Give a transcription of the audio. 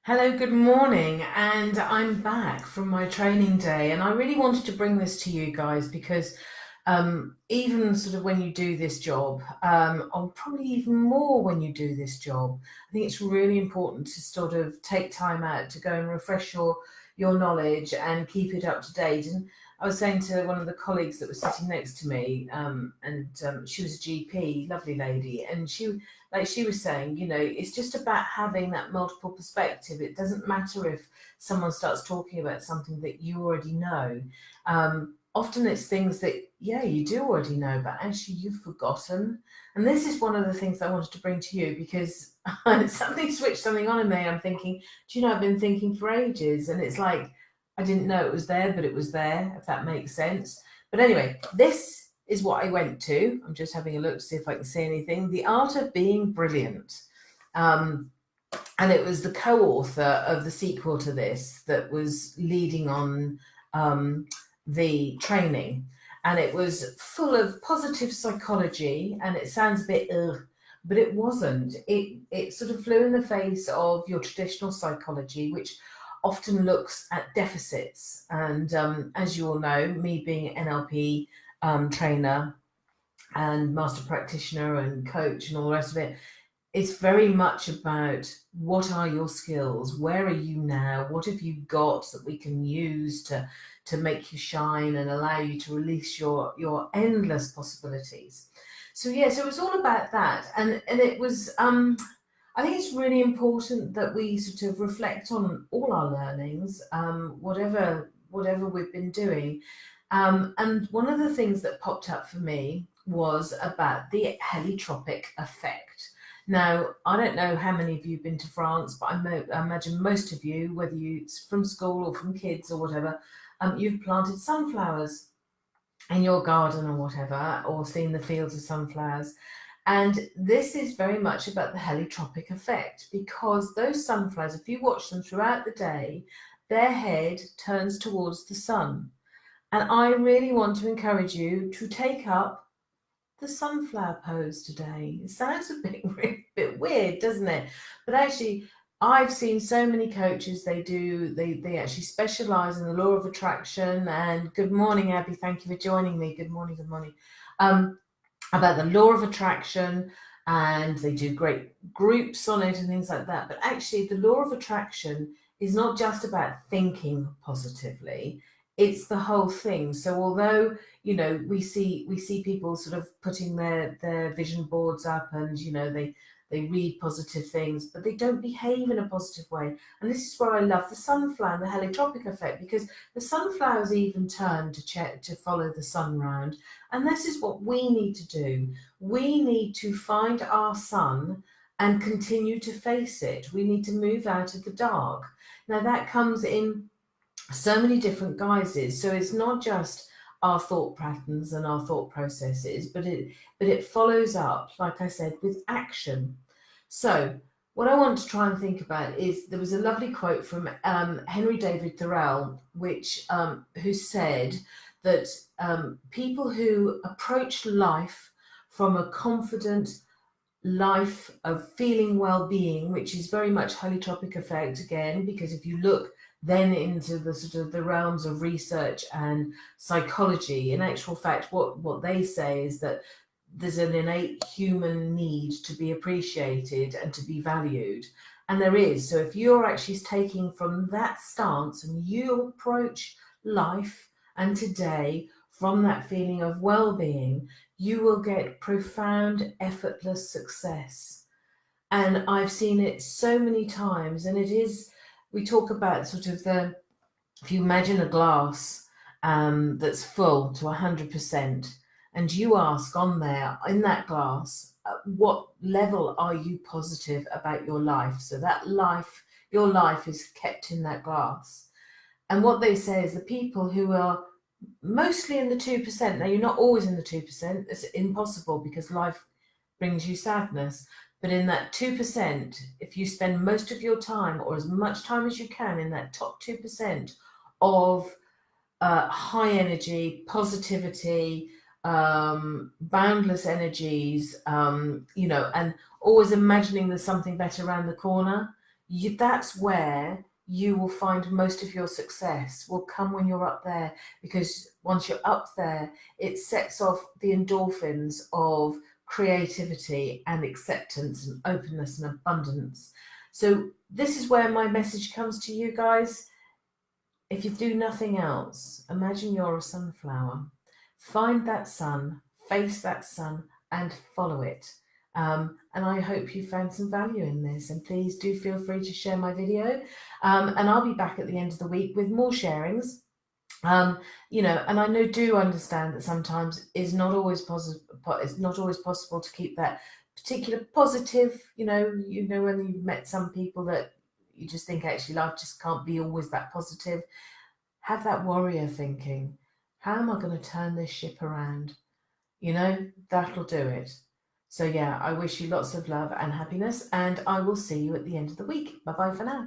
Hello, good morning, and I'm back from my training day, and I really wanted to bring this to you guys because even sort of when you do this job, or probably even more when you do this job, I think it's really important to sort of take time out to go and refresh your knowledge and keep it up to date. And I was saying to one of the colleagues that was sitting next to me, and she was a GP, lovely lady, and she was saying, it's just about having that multiple perspective. It doesn't matter if someone starts talking about something that you already know. Often it's things that, yeah, you do already know, but actually you've forgotten. And this is one of the things I wanted to bring to you because something switched something on in me. I'm thinking, do you know, I've been thinking for ages, and it's like I didn't know it was there, but it was there, if that makes sense. But anyway, this is what I went to. I'm just having a look to see if I can see anything. The Art of Being Brilliant. Um, and it was the co-author of the sequel to this that was leading on the training, and it was full of positive psychology. And it sounds a bit ugh, but it wasn't. It sort of flew in the face of your traditional psychology, which often looks at deficits. And as you all know, me being an NLP trainer and master practitioner and coach and all the rest of it, it's very much about what are your skills, where are you now, what have you got that we can use to make you shine and allow you to release your endless possibilities. So yes, it was all about that. And it was I think it's really important that we sort of reflect on all our learnings, whatever we've been doing. And one of the things that popped up for me was about the heliotropic effect. Now, I don't know how many of you have been to France, but I imagine most of you, whether you it's from school or from kids or whatever, you've planted sunflowers in your garden or whatever, or seen the fields of sunflowers. And this is very much about the heliotropic effect because those sunflowers, if you watch them throughout the day, their head turns towards the sun. And I really want to encourage you to take up the sunflower pose today. It sounds a bit bit weird, doesn't it? But actually, I've seen so many coaches. They actually specialize in the law of attraction. And good morning, Abby. Thank you for joining me. Good morning. Good morning. Um, about the law of attraction, and they do great groups on it and things like that. But actually, the law of attraction is not just about thinking positively, it's the whole thing. So although we see people sort of putting their vision boards up, and they read positive things, but they don't behave in a positive way. And this is where I love the sunflower and the heliotropic effect, because the sunflowers even turn to follow the sun round. And this is what we need to do. We need to find our sun and continue to face it. We need to move out of the dark. Now, that comes in so many different guises. So it's not just our thought patterns and our thought processes, but it follows up, like I said, with action. So what I want to try and think about is there was a lovely quote from Henry David Thoreau, which who said that people who approach life from a confident life of feeling well-being, which is very much holotropic effect again, because if you look then into the sort of the realms of research and psychology, in actual fact, what they say is that there's an innate human need to be appreciated and to be valued. And there is. So if you're actually taking from that stance and you approach life and today from that feeling of well-being, you will get profound, effortless success. And I've seen it so many times. And it is, we talk about sort of if you imagine a glass that's full to 100%, and you ask on there in that glass, what level are you positive about your life? So that life, your life is kept in that glass. And what they say is the people who are mostly in the 2%. Now, you're not always in the 2%. It's impossible because life brings you sadness. But in that 2%, if you spend most of your time or as much time as you can in that top 2% of high energy, positivity, boundless energies, and always imagining there's something better around the corner, that's where you will find most of your success will come when you're up there, because once you're up there, it sets off the endorphins of creativity and acceptance and openness and abundance. So this is where my message comes to you guys. If you do nothing else, imagine you're a sunflower. Find that sun, face that sun, and follow it. And I hope you found some value in this. And please do feel free to share my video. And I'll be back at the end of the week with more sharings. And I do understand that sometimes it's not always possible. It's not always possible to keep that particular positive. When you've met some people that you just think actually life just can't be always that positive. Have that warrior thinking. How am I going to turn this ship around? That'll do it. So yeah, I wish you lots of love and happiness, and I will see you at the end of the week. Bye bye for now.